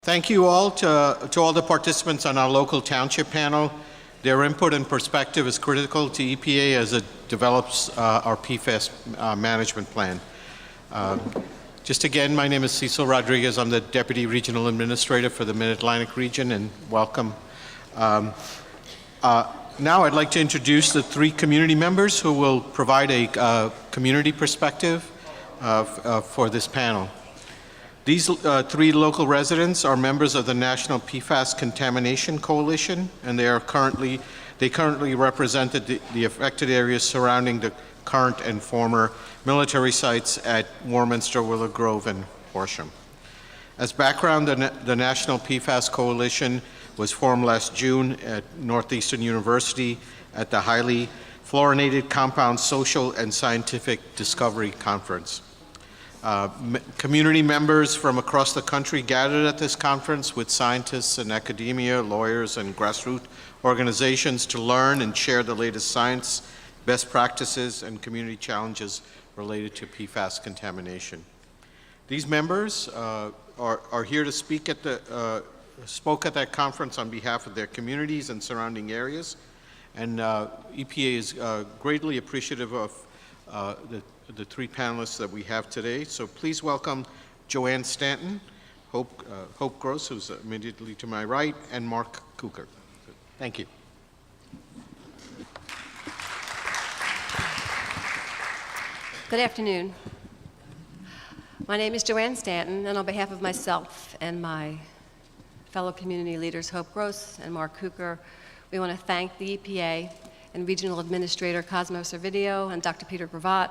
Thank you all to all the participants on our local township panel. Their input and perspective is critical to EPA as it develops our PFAS management plan. Just again, my name is Cecil Rodriguez. I'm the Deputy Regional Administrator for the Mid-Atlantic region, and welcome. Now I'd like to introduce the three community members who will provide a community perspective for this panel. These three local residents are members of the National PFAS Contamination Coalition, and they currently represent the affected areas surrounding the current and former military sites at Warminster, Willow Grove, and Horsham. As background, the National PFAS Coalition was formed last June at Northeastern University at the Highly Fluorinated Compound Social and Scientific Discovery Conference. Community members from across the country gathered at this conference with scientists and academia, lawyers, and grassroots organizations to learn and share the latest science, best practices, and community challenges related to PFAS contamination. These members are here to spoke at that conference on behalf of their communities and surrounding areas, and EPA is greatly appreciative of the three panelists that we have today. So please welcome Joanne Stanton, Hope Gross, who's immediately to my right, and Mark Cooker. Thank you. Good afternoon. My name is Joanne Stanton, and on behalf of myself and my fellow community leaders, Hope Gross and Mark Cooker, we want to thank the EPA and Regional Administrator Cosmo Servideo and Dr. Peter Gravatt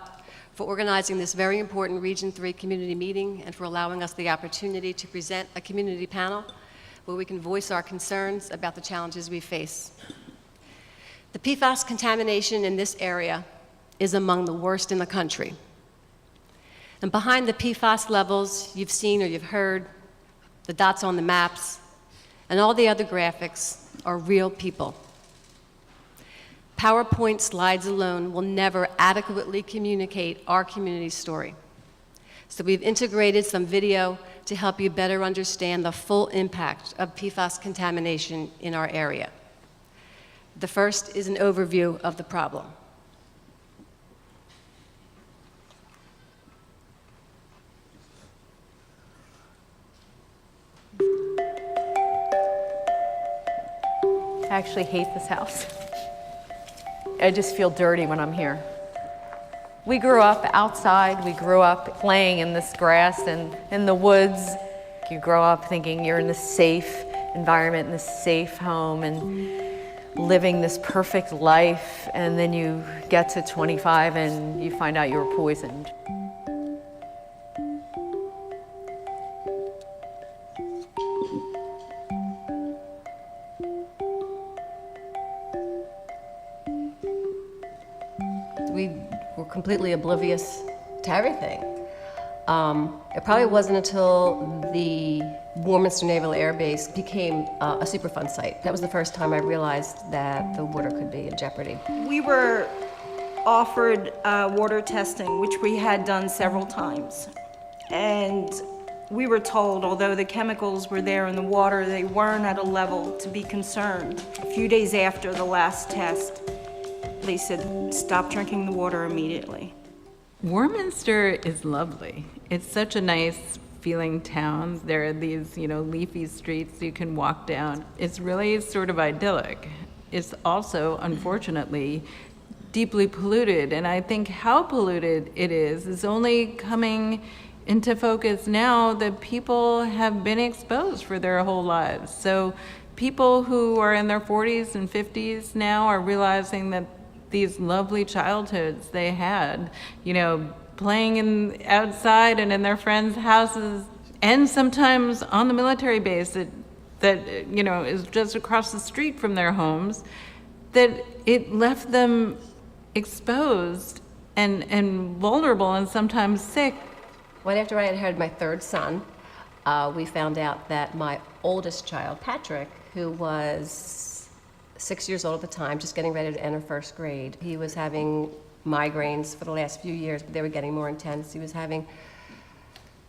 for organizing this very important Region 3 community meeting and for allowing us the opportunity to present a community panel where we can voice our concerns about the challenges we face. The PFAS contamination in this area is among the worst in the country. And behind the PFAS levels you've seen or you've heard, the dots on the maps, and all the other graphics are real people. PowerPoint slides alone will never adequately communicate our community story. So we've integrated some video to help you better understand the full impact of PFAS contamination in our area. The first is an overview of the problem. I actually hate this house. I just feel dirty when I'm here. We grew up outside. We grew up playing in this grass and in the woods. You grow up thinking you're in this safe environment, in this safe home, and living this perfect life, and then you get to 25 and you find out you were poisoned. We were completely oblivious to everything. It probably wasn't until the Warminster Naval Air Base became a Superfund site. That was the first time I realized that the water could be in jeopardy. We were offered water testing, which we had done several times. And we were told, although the chemicals were there in the water, they weren't at a level to be concerned. A few days after the last test, they said, stop drinking the water immediately. Warminster is lovely. It's such a nice feeling town. There are these, leafy streets you can walk down. It's really sort of idyllic. It's also, unfortunately, deeply polluted. And I think how polluted it is only coming into focus now that people have been exposed for their whole lives. So people who are in their 40s and 50s now are realizing that these lovely childhoods they had, playing outside and in their friends' houses, and sometimes on the military base that is just across the street from their homes, that it left them exposed and vulnerable and sometimes sick. Right after I had had my third son, we found out that my oldest child, Patrick, who was 6 years old at the time, just getting ready to enter first grade. He was having migraines for the last few years, but they were getting more intense. He was having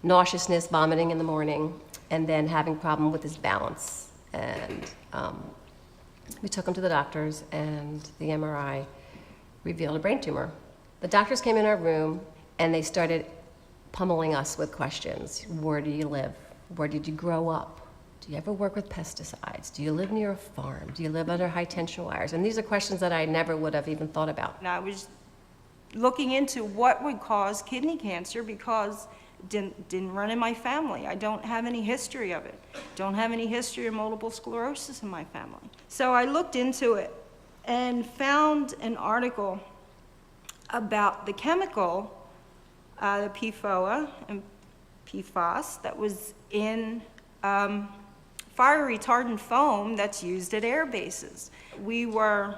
nauseousness, vomiting in the morning, and then having problem with his balance. And we took him to the doctors, and the MRI revealed a brain tumor. The doctors came in our room, and they started pummeling us with questions. Where do you live? Where did you grow up? Do you ever work with pesticides? Do you live near a farm? Do you live under high tension wires? And these are questions that I never would have even thought about. And I was looking into what would cause kidney cancer because it didn't run in my family. I don't have any history of it. Don't have any history of multiple sclerosis in my family. So I looked into it and found an article about the chemical, the PFOA and PFOS, that was in fire retardant foam that's used at air bases. We were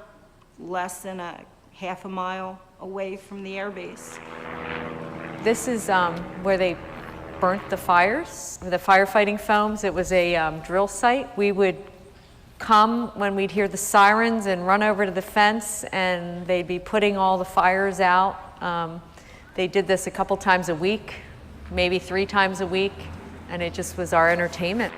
less than a half a mile away from the air base. This is where they burnt the fires, the firefighting foams. It was a drill site. We would come when we'd hear the sirens and run over to the fence, and they'd be putting all the fires out. They did this a couple times a week, maybe 3 times a week, and it just was our entertainment.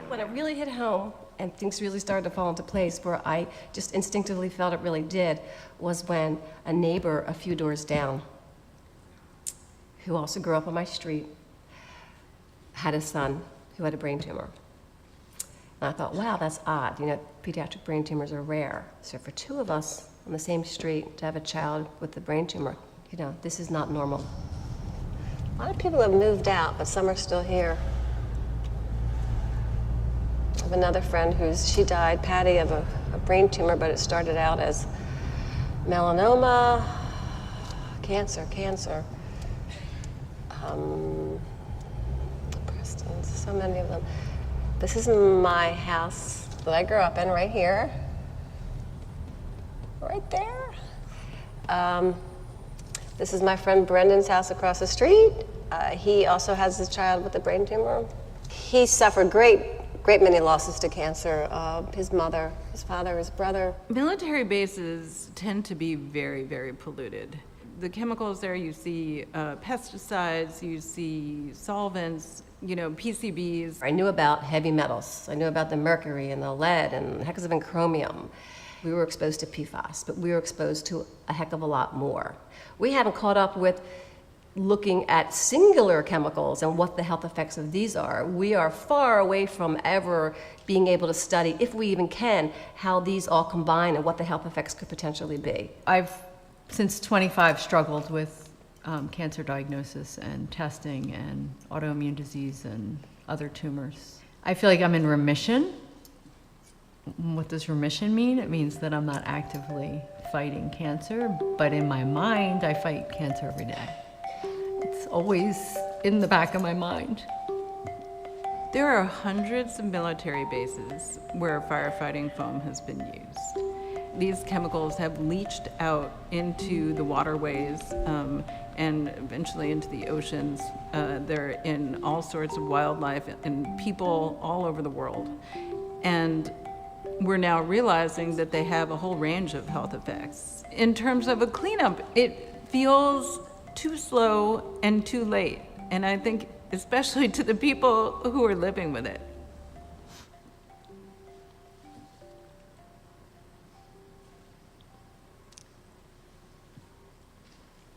When it really hit home and things really started to fall into place, where I just instinctively felt it really did, was when a neighbor a few doors down, who also grew up on my street, had a son who had a brain tumor. And I thought, wow, that's odd. You know, pediatric brain tumors are rare. So for 2 of us on the same street to have a child with a brain tumor, you know, this is not normal. A lot of people have moved out, but some are still here. I have another friend she died, Patty, of a brain tumor, but it started out as melanoma, cancer. Preston, so many of them. This is my house that I grew up in, right here. Right there. This is my friend Brendan's house across the street. He also has a child with a brain tumor. He suffered great many losses to cancer. His mother, his father, his brother. Military bases tend to be very, very polluted. The chemicals there, you see pesticides, you see solvents, you know, PCBs. I knew about heavy metals. I knew about the mercury and the lead and heck of chromium. We were exposed to PFOS, but we were exposed to a heck of a lot more. We haven't caught up with looking at singular chemicals and what the health effects of these are. We are far away from ever being able to study, if we even can, how these all combine and what the health effects could potentially be. I've, since 25, struggled with cancer diagnosis and testing and autoimmune disease and other tumors. I feel like I'm in remission. What does remission mean? It means that I'm not actively fighting cancer, but in my mind, I fight cancer every day. It's always in the back of my mind. There are hundreds of military bases where firefighting foam has been used. These chemicals have leached out into the waterways and eventually into the oceans. They're in all sorts of wildlife and people all over the world. And we're now realizing that they have a whole range of health effects. In terms of a cleanup, it feels too slow and too late. And I think especially to the people who are living with it.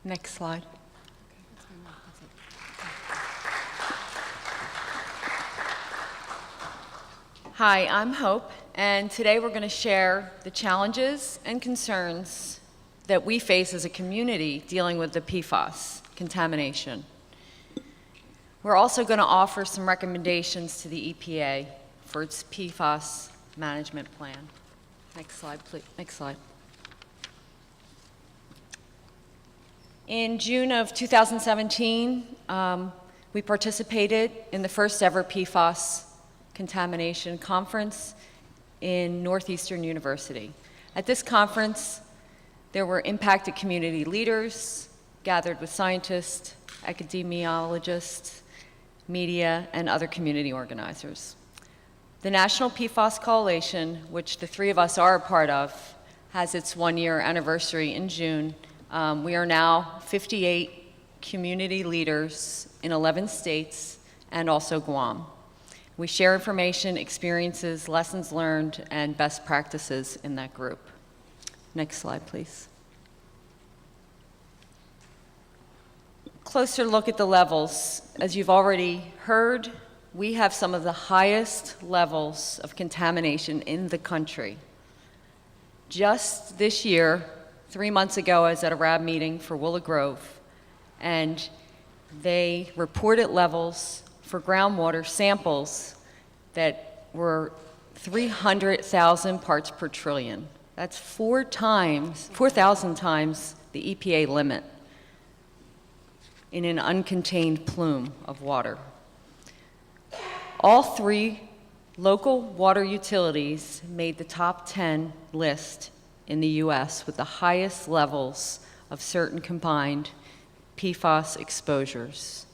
Next slide. Hi, I'm Hope, and today we're going to share the challenges and concerns that we face as a community dealing with the PFOS contamination. We're also going to offer some recommendations to the EPA for its PFOS management plan. Next slide, please. Next slide. In June of 2017, we participated in the first ever PFOS contamination conference in Northeastern University. At this conference, there were impacted community leaders, gathered with scientists, epidemiologists, media, and other community organizers. The National PFOS Coalition, which the 3 of us are a part of, has its 1-year anniversary in June. We are now 58 community leaders in 11 states and also Guam. We share information, experiences, lessons learned, and best practices in that group. Next slide, please. Closer look at the levels. As you've already heard, we have some of the highest levels of contamination in the country. Just this year, 3 months ago, I was at a RAB meeting for Willow Grove, and they reported levels for groundwater samples that were 300,000 parts per trillion. That's 4,000 times the EPA limit in an uncontained plume of water. All 3 local water utilities made the top 10 list in the US with the highest levels of certain combined PFOS exposures.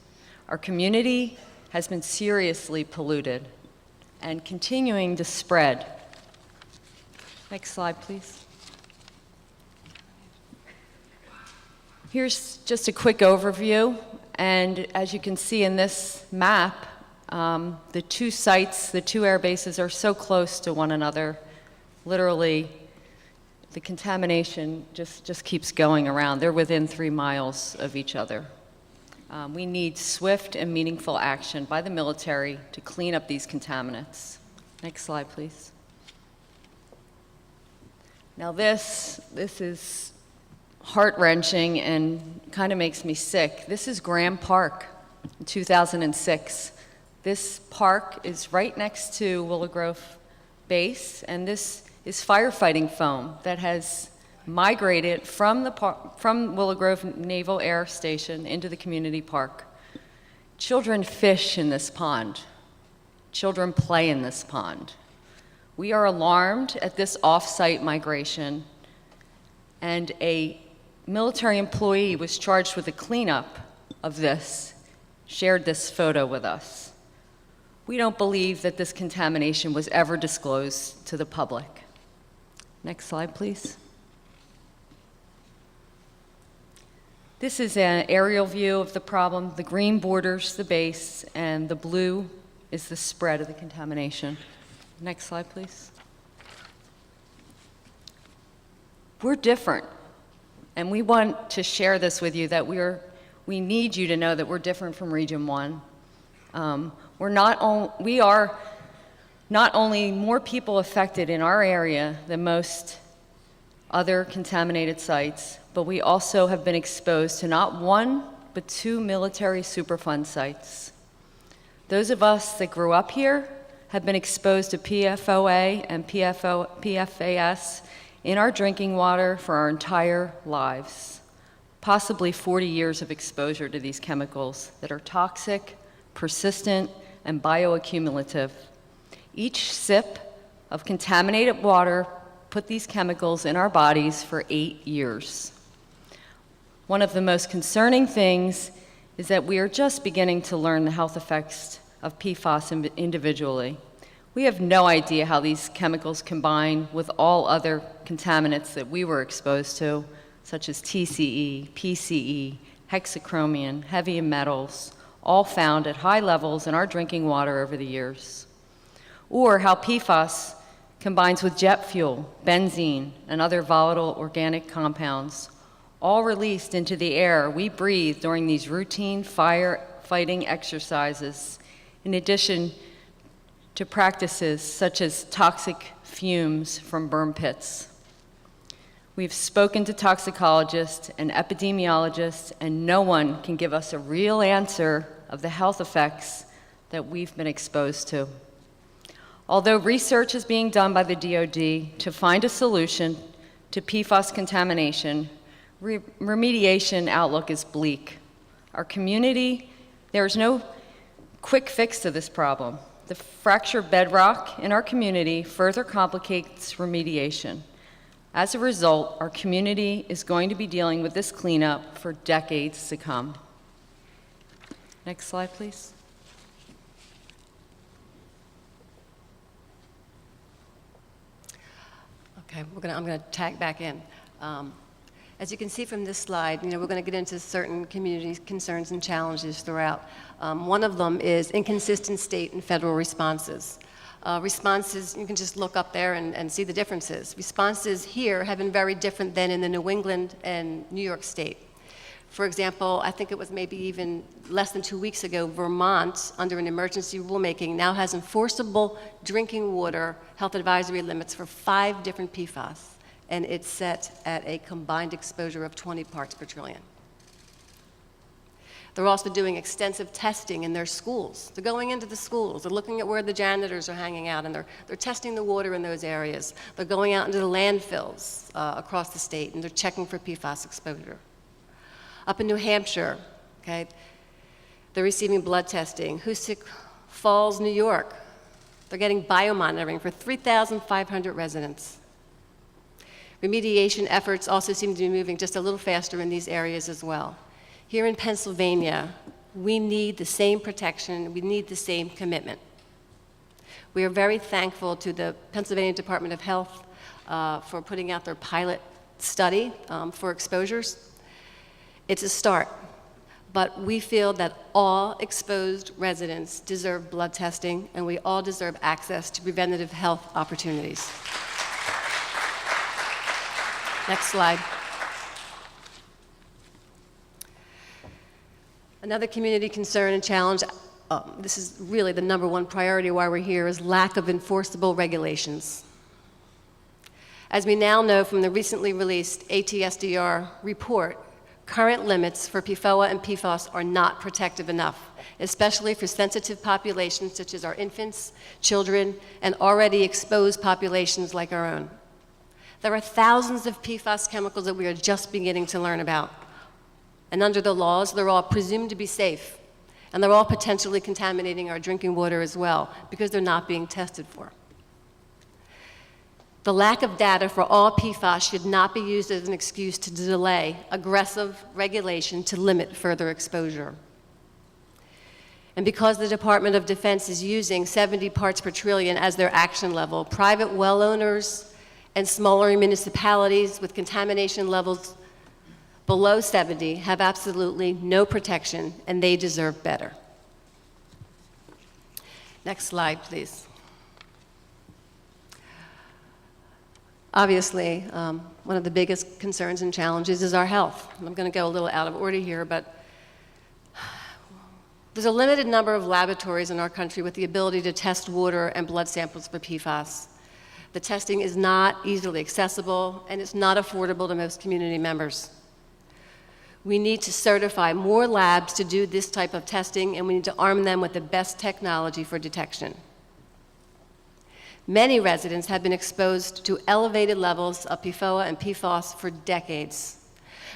Our community has been seriously polluted and continuing to spread. Next slide, please. Here's just a quick overview, and as you can see in this map, the 2 sites, the 2 air bases are so close to one another. Literally, the contamination just keeps going around. They're within 3 miles of each other. We need swift and meaningful action by the military to clean up these contaminants. Next slide, please. Now this is heart-wrenching and kind of makes me sick. This is Graham Park in 2006. This park is right next to Willow Grove Base, and this is firefighting foam that has migrated from Willow Grove Naval Air Station into the community park. Children fish in this pond. Children play in this pond. We are alarmed at this off-site migration, and a military employee was charged with the cleanup of this, shared this photo with us. We don't believe that this contamination was ever disclosed to the public. Next slide, please. This is an aerial view of the problem. The green borders the base, and the blue is the spread of the contamination. Next slide, please. We're different, and we want to share this with you, that we need you to know that we're different from Region 1. We are not only more people affected in our area than most other contaminated sites, but we also have been exposed to not 1, but 2 military Superfund sites. Those of us that grew up here have been exposed to PFOA and PFAS in our drinking water for our entire lives. Possibly 40 years of exposure to these chemicals that are toxic, persistent, and bioaccumulative. Each sip of contaminated water put these chemicals in our bodies for 8 years. One of the most concerning things is that we are just beginning to learn the health effects of PFOS individually. We have no idea how these chemicals combine with all other contaminants that we were exposed to, such as TCE, PCE, hexachromium, heavy metals, all found at high levels in our drinking water over the years. Or how PFOS combines with jet fuel, benzene, and other volatile organic compounds, all released into the air we breathe during these routine firefighting exercises, in addition to practices such as toxic fumes from burn pits. We've spoken to toxicologists and epidemiologists, and no one can give us a real answer of the health effects that we've been exposed to. Although research is being done by the DoD to find a solution to PFOS contamination, remediation outlook is bleak. Our community, there's no quick fix to this problem. The fractured bedrock in our community further complicates remediation. As a result, our community is going to be dealing with this cleanup for decades to come. Next slide, please. Okay, I'm going to tag back in. As you can see from this slide, we're going to get into certain community concerns and challenges throughout. One of them is inconsistent state and federal responses. Responses, you can just look up there and see the differences. Responses here have been very different than in the New England and New York State. For example, I think it was maybe even less than 2 weeks ago, Vermont, under an emergency rulemaking, now has enforceable drinking water health advisory limits for 5 different PFOS, and it's set at a combined exposure of 20 parts per trillion. They're also doing extensive testing in their schools. They're going into the schools. They're looking at where the janitors are hanging out, and they're testing the water in those areas. They're going out into the landfills across the state, and they're checking for PFOS exposure. Up in New Hampshire, okay, they're receiving blood testing. Hoosick Falls, New York, they're getting biomonitoring for 3,500 residents. Remediation efforts also seem to be moving just a little faster in these areas as well. Here in Pennsylvania, we need the same protection, we need the same commitment. We are very thankful to the Pennsylvania Department of Health for putting out their pilot study for exposures. It's a start, but we feel that all exposed residents deserve blood testing, and we all deserve access to preventative health opportunities. Next slide. Another community concern and challenge, this is really the #1 priority why we're here, is lack of enforceable regulations. As we now know from the recently released ATSDR report, current limits for PFOA and PFOS are not protective enough, especially for sensitive populations such as our infants, children, and already exposed populations like our own. There are thousands of PFOS chemicals that we are just beginning to learn about. And under the laws, they're all presumed to be safe. And they're all potentially contaminating our drinking water as well, because they're not being tested for. The lack of data for all PFOS should not be used as an excuse to delay aggressive regulation to limit further exposure. And because the Department of Defense is using 70 parts per trillion as their action level, private well owners and smaller municipalities with contamination levels below 70 have absolutely no protection, and they deserve better. Next slide, please. Obviously, one of the biggest concerns and challenges is our health. I'm going to go a little out of order here, but there's a limited number of laboratories in our country with the ability to test water and blood samples for PFOS. The testing is not easily accessible, and it's not affordable to most community members. We need to certify more labs to do this type of testing, and we need to arm them with the best technology for detection. Many residents have been exposed to elevated levels of PFOA and PFOS for decades,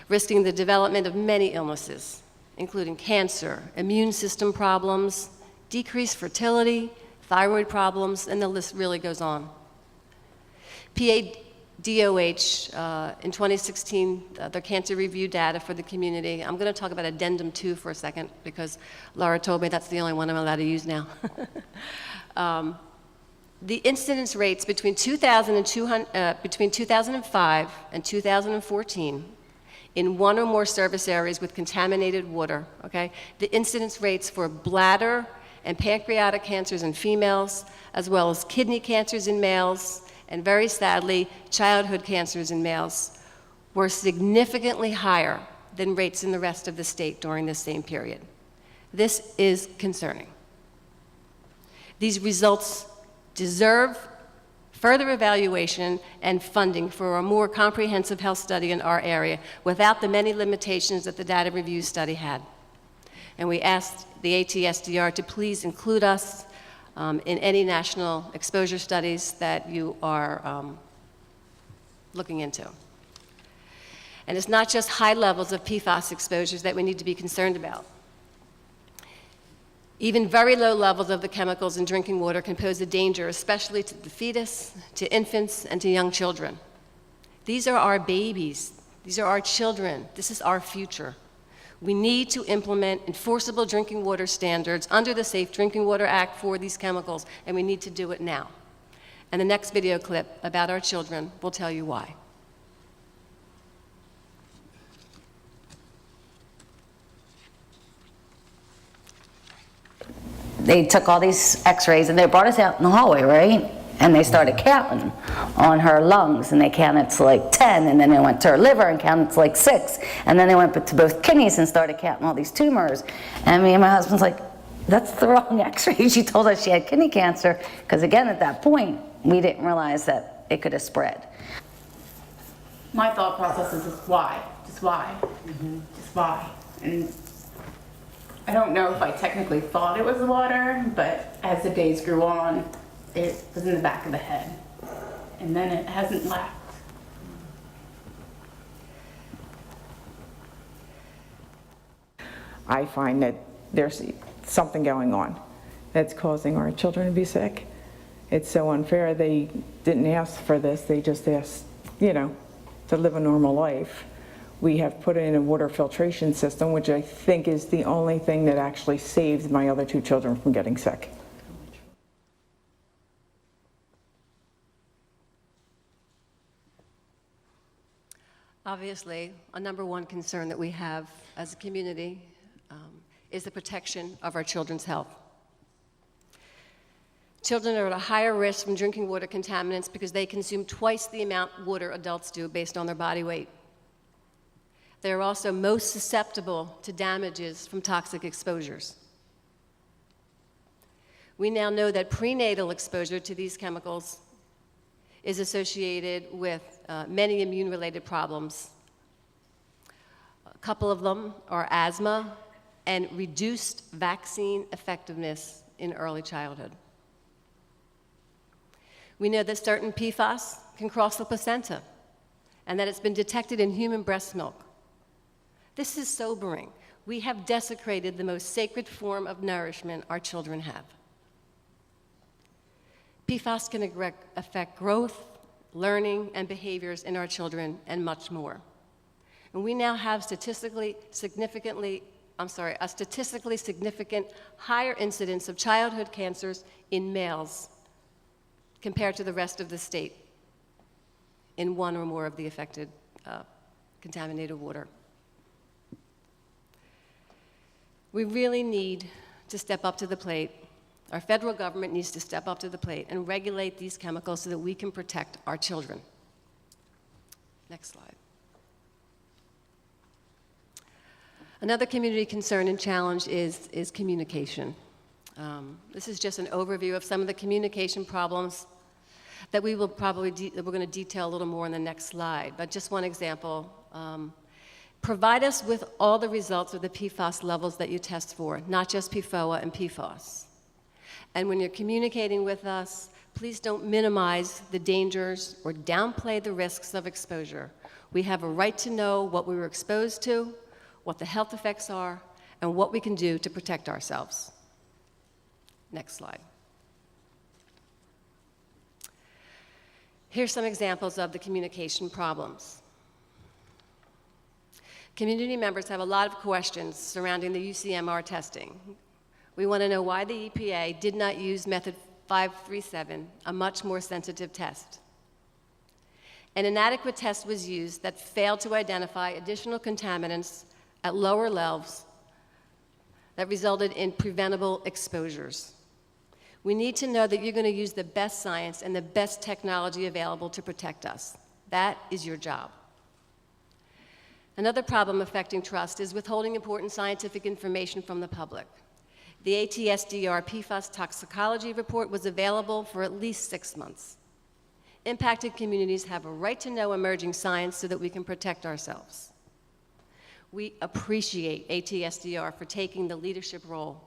risking the development of many illnesses, including cancer, immune system problems, decreased fertility, thyroid problems, and the list really goes on. PADOH, in 2016, their cancer review data for the community. I'm going to talk about addendum 2 for a second, because Laura told me that's the only one I'm allowed to use now. The incidence rates between 2005 and 2014 in one or more service areas with contaminated water, okay? The incidence rates for bladder and pancreatic cancers in females, as well as kidney cancers in males, and very sadly, childhood cancers in males, were significantly higher than rates in the rest of the state during this same period. This is concerning. These results deserve further evaluation and funding for a more comprehensive health study in our area without the many limitations that the data review study had. And we asked the ATSDR to please include us in any national exposure studies that you are looking into. And it's not just high levels of PFOS exposures that we need to be concerned about. Even very low levels of the chemicals in drinking water can pose a danger, especially to the fetus, to infants, and to young children. These are our babies. These are our children. This is our future. We need to implement enforceable drinking water standards under the Safe Drinking Water Act for these chemicals, and we need to do it now. And the next video clip about our children will tell you why. they took all these x-rays and they brought us out in the hallway, right? And they started counting on her lungs, and they counted to like 10, and then they went to her liver and counted to like 6, and then they went to both kidneys and started counting all these tumors. And me and my husband's like, that's the wrong x-ray. She told us she had kidney cancer, because again, at that point, we didn't realize that it could have spread. My thought process is just why? Just why? Just why? And I don't know if I technically thought it was the water, but as the days grew on, it was in the back of the head. And then it hasn't left. I find that there's something going on that's causing our children to be sick. It's so unfair. They didn't ask for this. They just asked, you know, to live a normal life. We have put in a water filtration system, which I think is the only thing that actually saved my other 2 children from getting sick. Obviously, a number one concern that we have as a community is the protection of our children's health. Children are at a higher risk from drinking water contaminants because they consume twice the amount of water adults do based on their body weight. They are also most susceptible to damages from toxic exposures. We now know that prenatal exposure to these chemicals is associated with many immune-related problems. A couple of them are asthma and reduced vaccine effectiveness in early childhood. We know that certain PFOS can cross the placenta and that it's been detected in human breast milk. This is sobering. We have desecrated the most sacred form of nourishment our children have. PFOS can affect growth, learning, and behaviors in our children, and much more. And we now have a statistically significant higher incidence of childhood cancers in males compared to the rest of the state in one or more of the affected contaminated water. We really need to step up to the plate. Our federal government needs to step up to the plate and regulate these chemicals so that we can protect our children. Next slide. Another community concern and challenge is communication. This is just an overview of some of the communication problems that we will probably that we're going to detail a little more in the next slide. But just one example. Provide us with all the results of the PFOS levels that you test for, not just PFOA and PFOS. And when you're communicating with us, please don't minimize the dangers or downplay the risks of exposure. We have a right to know what we were exposed to, what the health effects are, and what we can do to protect ourselves. Next slide. Here's some examples of the communication problems. Community members have a lot of questions surrounding the UCMR testing. We want to know why the EPA did not use method 537, a much more sensitive test. An inadequate test was used that failed to identify additional contaminants at lower levels that resulted in preventable exposures. We need to know that you're going to use the best science and the best technology available to protect us. That is your job. Another problem affecting trust is withholding important scientific information from the public. The ATSDR PFOS toxicology report was available for at least 6 months. Impacted communities have a right to know emerging science so that we can protect ourselves. We appreciate ATSDR for taking the leadership role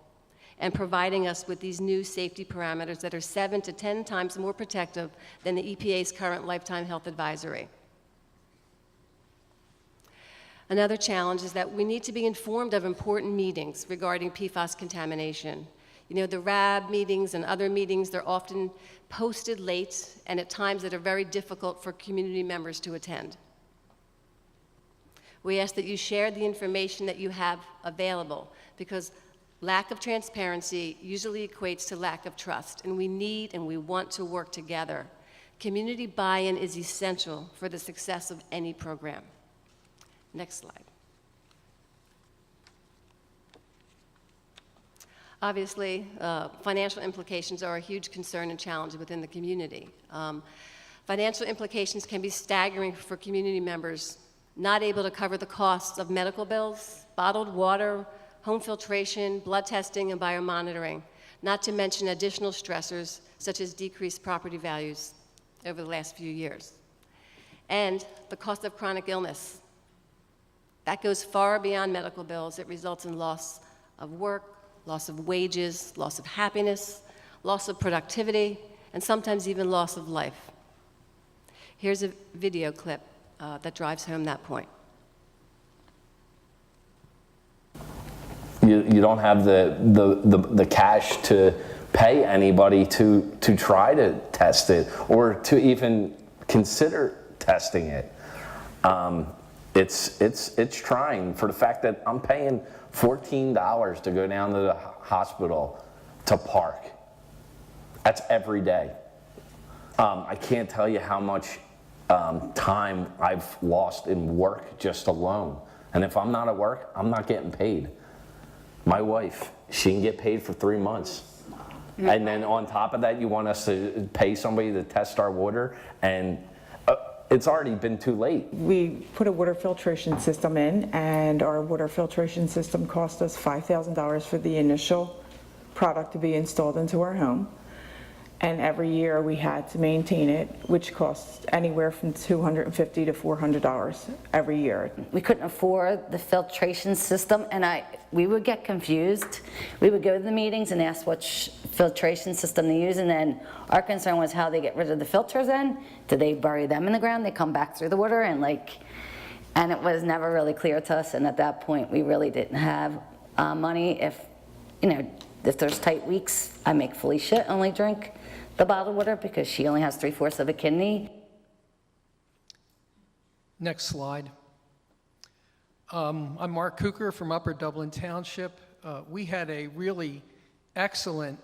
and providing us with these new safety parameters that are 7 to 10 times more protective than the EPA's current lifetime health advisory. Another challenge is that we need to be informed of important meetings regarding PFOS contamination. You know, the RAB meetings and other meetings, they're often posted late and at times that are very difficult for community members to attend. We ask that you share the information that you have available because lack of transparency usually equates to lack of trust, and we need and we want to work together. Community buy-in is essential for the success of any program. Next slide. Obviously, financial implications are a huge concern and challenge within the community. Financial implications can be staggering for community members not able to cover the costs of medical bills, bottled water, home filtration, blood testing, and biomonitoring, not to mention additional stressors such as decreased property values over the last few years. And the cost of chronic illness. That goes far beyond medical bills. It results in loss of work, loss of wages, loss of happiness, loss of productivity, and sometimes even loss of life. Here's a video clip that drives home that point. You don't have the cash to pay anybody to try to test it or to even consider testing it. It's trying for the fact that I'm paying $14 to go down to the hospital to park. That's every day. I can't tell you how much time I've lost in work just alone. And if I'm not at work, I'm not getting paid. My wife, she can get paid for 3 months. And then on top of that, you want us to pay somebody to test our water, and it's already been too late. We put a water filtration system in, and our water filtration system cost us $5,000 for the initial product to be installed into our home. And every year we had to maintain it, which costs anywhere from $250 to $400 every year. We couldn't afford the filtration system, and we would get confused. We would go to the meetings and ask which filtration system to use, and then our concern was how they get rid of the filters then. Do they bury them in the ground? They come back through the water, and it was never really clear to us, and at that point we really didn't have money. If there's tight weeks, I make Felicia only drink the bottled water because she only has 3/4 of a kidney. Next slide. I'm Mark Cooker from Upper Dublin Township. We had a really excellent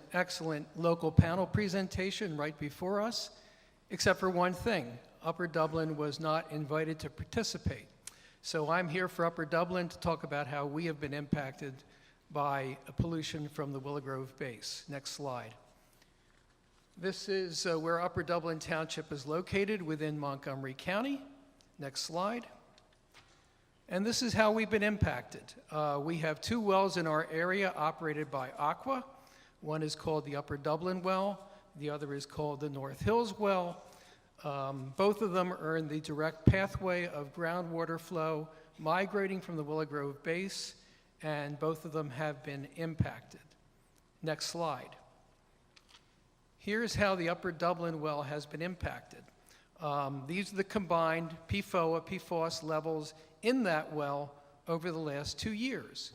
local panel presentation right before us, except for one thing. Upper Dublin was not invited to participate. So I'm here for Upper Dublin to talk about how we have been impacted by pollution from the Willow Grove base. Next slide. This is where Upper Dublin Township is located within Montgomery County. Next slide. And this is how we've been impacted. We have 2 wells in our area operated by Aqua. One is called the Upper Dublin well. The other is called the North Hills well. Both of them are in the direct pathway of groundwater flow migrating from the Willow Grove base, and both of them have been impacted. Next slide. Here's how the Upper Dublin well has been impacted. These are the combined PFOA, PFOS levels in that well over the last 2 years.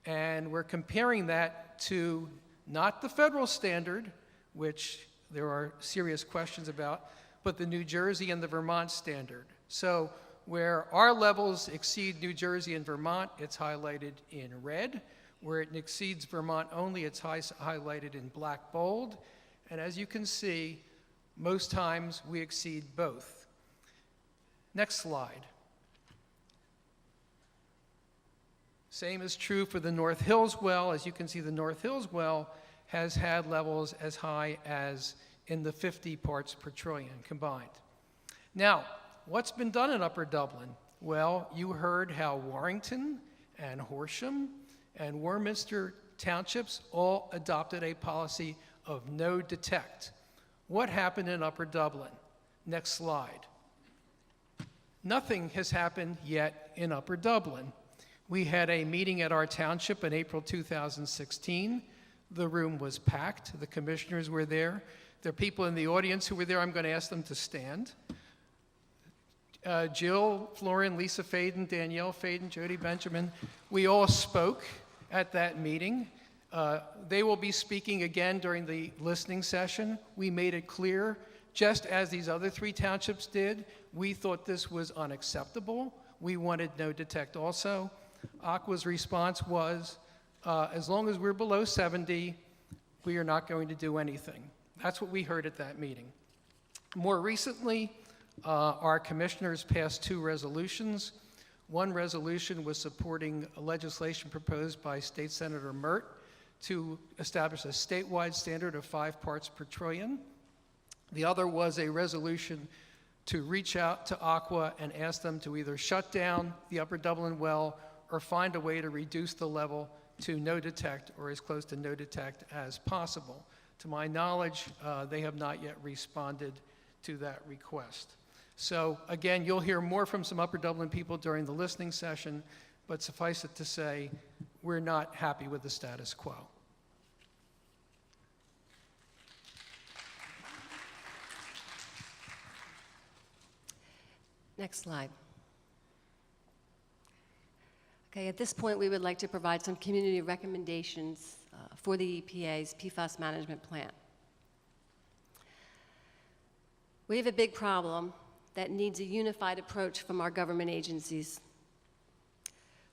And we're comparing that to not the federal standard, which there are serious questions about, but the New Jersey and the Vermont standard. So where our levels exceed New Jersey and Vermont, it's highlighted in red. Where it exceeds Vermont only, it's highlighted in black bold. And as you can see, most times we exceed both. Next slide. Same is true for the North Hills well. As you can see, the North Hills well has had levels as high as in the 50 parts per trillion combined. Now, what's been done in Upper Dublin? Well, you heard how Warrington and Horsham and Warminster townships all adopted a policy of no detect. What happened in Upper Dublin? Next slide. Nothing has happened yet in Upper Dublin. We had a meeting at our township in April 2016. The room was packed. The commissioners were there. There are people in the audience who were there. I'm going to ask them to stand. Jill, Florian, Lisa Faden, Danielle Faden, Jody Benjamin, we all spoke at that meeting. They will be speaking again during the listening session. We made it clear, just as these other 3 townships did, we thought this was unacceptable. We wanted no detect also. Aqua's response was, as long as we're below 70, we are not going to do anything. That's what we heard at that meeting. More recently, our commissioners passed 2 resolutions. One resolution was supporting a legislation proposed by State Senator Mert to establish a statewide standard of 5 parts per trillion. The other was a resolution to reach out to Aqua and ask them to either shut down the Upper Dublin well or find a way to reduce the level to no detect or as close to no detect as possible. To my knowledge, they have not yet responded to that request. So again, you'll hear more from some Upper Dublin people during the listening session, but suffice it to say, we're not happy with the status quo. Next slide. Okay, at this point, we would like to provide some community recommendations for the EPA's PFOS management plan. We have a big problem that needs a unified approach from our government agencies.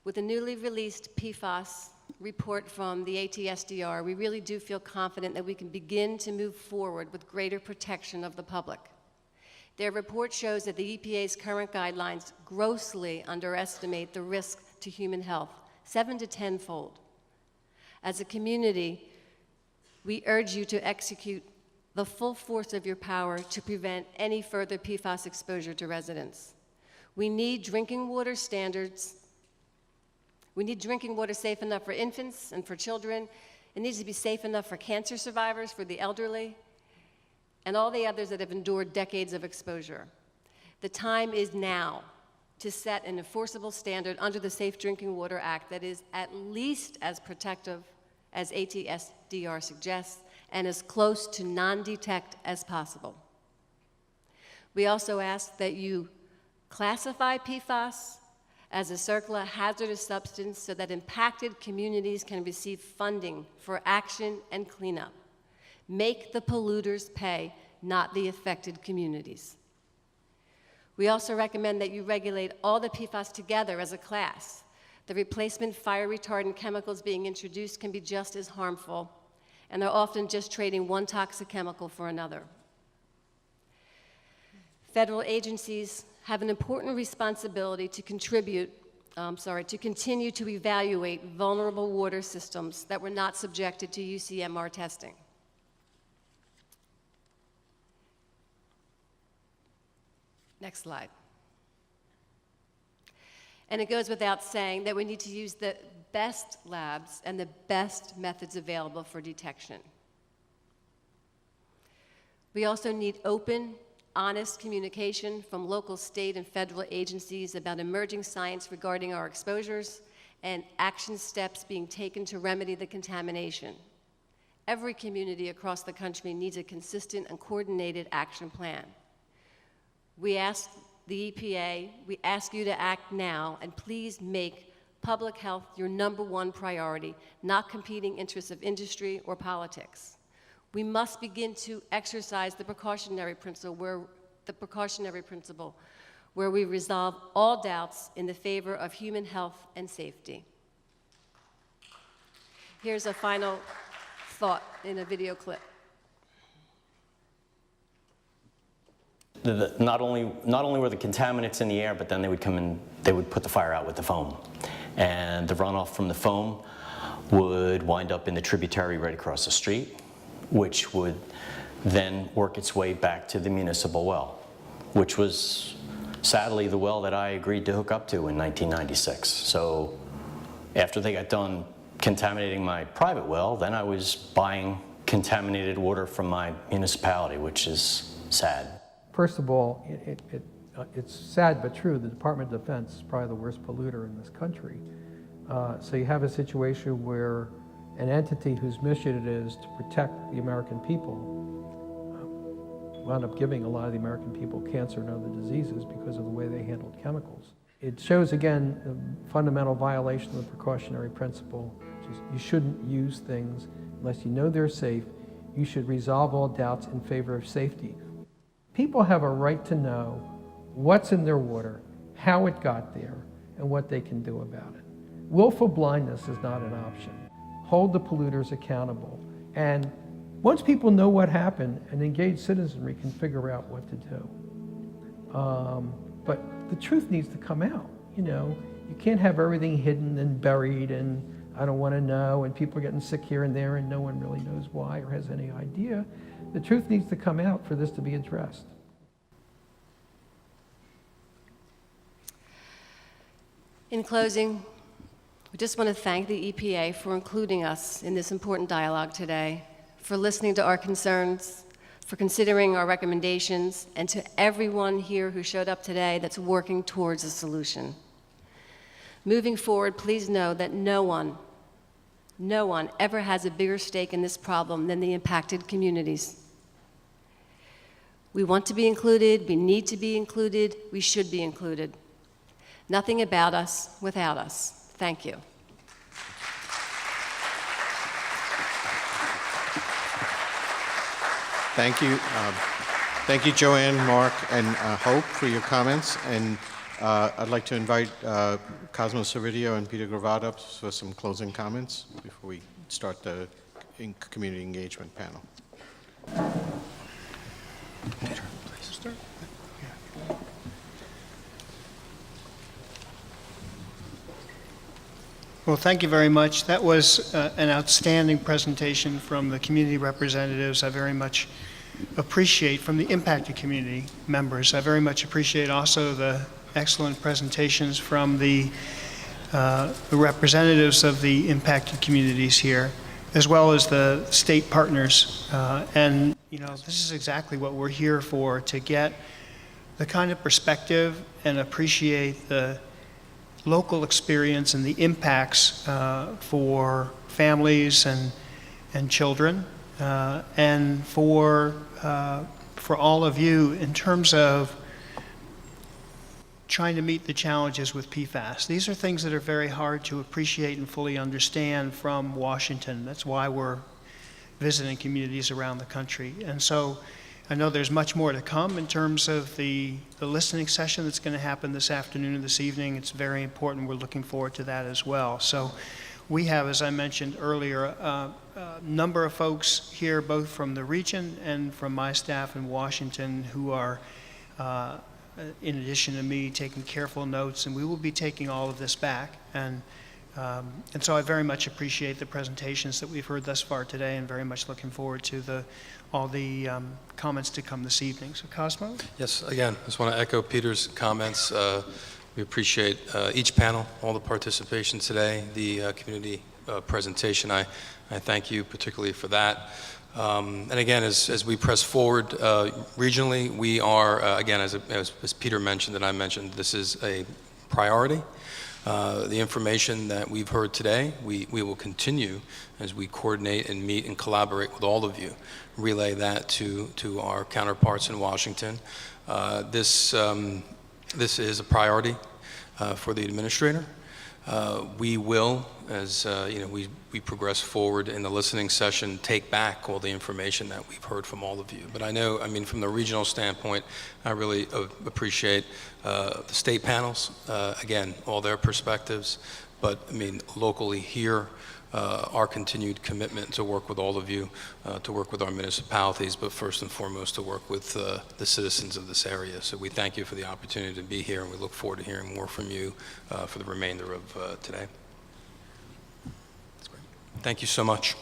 With the newly released PFOS report from the ATSDR, we really do feel confident that we can begin to move forward with greater protection of the public. Their report shows that the EPA's current guidelines grossly underestimate the risk to human health, 7 to 10-fold. As a community, we urge you to execute the full force of your power to prevent any further PFOS exposure to residents. We need drinking water standards. We need drinking water safe enough for infants and for children. It needs to be safe enough for cancer survivors, for the elderly, and all the others that have endured decades of exposure. The time is now to set an enforceable standard under the Safe Drinking Water Act that is at least as protective as ATSDR suggests and as close to non-detect as possible. We also ask that you classify PFOS as a CERCLA hazardous substance so that impacted communities can receive funding for action and cleanup. Make the polluters pay, not the affected communities. We also recommend that you regulate all the PFOS together as a class. The replacement fire retardant chemicals being introduced can be just as harmful, and they're often just trading one toxic chemical for another. Federal agencies have an important responsibility to continue to evaluate vulnerable water systems that were not subjected to UCMR testing. Next slide. And it goes without saying that we need to use the best labs and the best methods available for detection. We also need open, honest communication from local, state, and federal agencies about emerging science regarding our exposures and action steps being taken to remedy the contamination. Every community across the country needs a consistent and coordinated action plan. We ask the EPA, we ask you to act now, and please make public health your ¡1 priority, not competing interests of industry or politics. We must begin to exercise the precautionary principle where we resolve all doubts in the favor of human health and safety. Here's a final thought in a video clip. Not only were the contaminants in the air, but then they would come in, they would put the fire out with the foam. And the runoff from the foam would wind up in the tributary right across the street, which would then work its way back to the municipal well, which was sadly the well that I agreed to hook up to in 1996. So after they got done contaminating my private well, then I was buying contaminated water from my municipality, which is sad. First of all, it's sad but true. The Department of Defense is probably the worst polluter in this country. So you have a situation where an entity whose mission it is to protect the American people wound up giving a lot of the American people cancer and other diseases because of the way they handled chemicals. It shows, again, a fundamental violation of the precautionary principle. You shouldn't use things unless you know they're safe. You should resolve all doubts in favor of safety. People have a right to know what's in their water, how it got there, and what they can do about it. Willful blindness is not an option. Hold the polluters accountable. And once people know what happened, an engaged citizenry can figure out what to do. But the truth needs to come out. You know, you can't have everything hidden and buried and I don't want to know, and people are getting sick here and there, and no one really knows why or has any idea. The truth needs to come out for this to be addressed. In closing, we just want to thank the EPA for including us in this important dialogue today, for listening to our concerns, for considering our recommendations, and to everyone here who showed up today that's working towards a solution. Moving forward, please know that no one ever has a bigger stake in this problem than the impacted communities. We want to be included, we need to be included, we should be included. Nothing about us without us. Thank you. Thank you. Thank you, Joanne, Mark, and Hope for your comments. And I'd like to invite Cosmo Cervidio and Peter Gravatt up for some closing comments before we start the community engagement panel. Peter, please start. Well, thank you very much. That was an outstanding presentation from the community representatives. I very much appreciate, from the impacted community members, I very much appreciate also the excellent presentations from the representatives of the impacted communities here, as well as the state partners. And, you know, this is exactly what we're here for, to get the kind of perspective and appreciate the local experience and the impacts for families and children, and for all of you in terms of trying to meet the challenges with PFAS. These are things that are very hard to appreciate and fully understand from Washington. That's why we're visiting communities around the country. And so I know there's much more to come in terms of the listening session that's going to happen this afternoon and this evening. It's very important. We're looking forward to that as well. So we have, as I mentioned earlier, a number of folks here, both from the region and from my staff in Washington, who are, in addition to me, taking careful notes, and we will be taking all of this back. And so I very much appreciate the presentations that we've heard thus far today, and very much looking forward to all the comments to come this evening. So Cosmo? Yes, again, I just want to echo Peter's comments. We appreciate each panel, all the participation today, the community presentation. I thank you particularly for that. And again, as we press forward regionally, we are, again, as Peter mentioned and I mentioned, this is a priority. The information that we've heard today, we will continue as we coordinate and meet and collaborate with all of you, relay that to our counterparts in Washington. This is a priority for the administrator. We will, as we progress forward in the listening session, take back all the information that we've heard from all of you. But I know, from the regional standpoint, I really appreciate the state panels, again, all their perspectives, but locally here, our continued commitment to work with all of you, to work with our municipalities, but first and foremost to work with the citizens of this area. So we thank you for the opportunity to be here, and we look forward to hearing more from you for the remainder of today. That's great. Thank you so much.